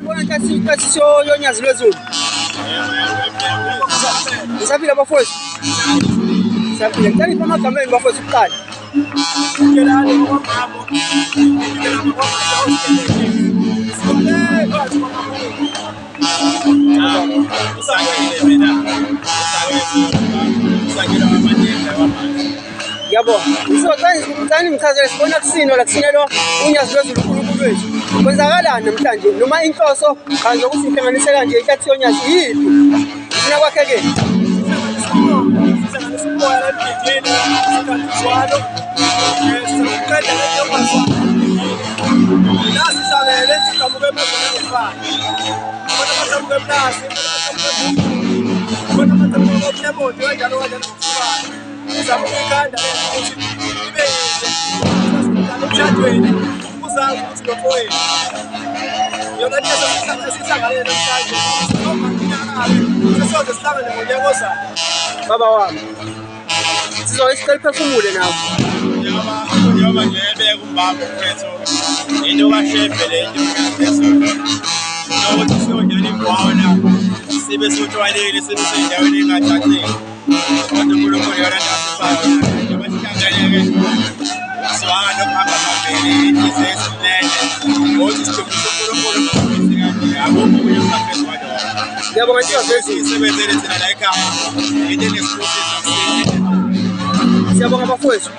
Bona kasi yonyazi lwezulu. Ngisafile abafowethu. Ngisafile. Ngicela amagameni bafowethu kuqala. Yabo, ngizocela ngichazele sibona kusino la kusinelwa unyazi lwezulu uNkulunkulu wethu. Kwenzakalani namhlanje noma inhloso kanje ukuthi ihlanganise kanje inkathi yonyazi yiphi? Ufuna kwakheke. Baba wami sizoke sicela uphefumule nawe njengoba nje ebeka umbaba mfethu into kashembe le into phezulu nokuthi siyongena ibhona sibe sothwalile sibe sendaweni engacacile kodwa uNkulunkulu yona asifayo njengoba sihlangane-ke siwanga nokuhamba phambili ize esinene ngokuthi sidumisa uNkulunkulu nokuthi kanje akukho okunye okungaphezu kwalokho. ngiyabonga nje sisebenzele thina la ekhaya into enesibusisa siyabonga bafowethu.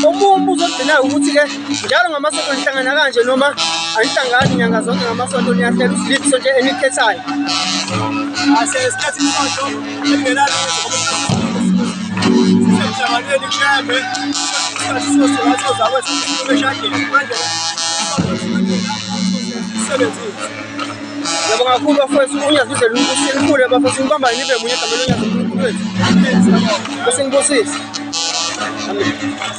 Omunye umbuzo odinayo ukuthi-ke njalo ngamasonto nihlangana kanje noma anihlangani nyanga zonke ngamasonto niyahlela usiliphi isonto enikhethayo? Isikhathi isonto engenalo sisemhlanganweni kushembe isikhathi sosolathoza kwethu beshadile manje sisebenzile. Ngiyabonga kakhulu bafowethu unyazi lwezulu uNkulunkulu bafowethu ngibamba nibe munye igama lonyazi uNkulunkulu wethu. Bese ngibusise. Amen.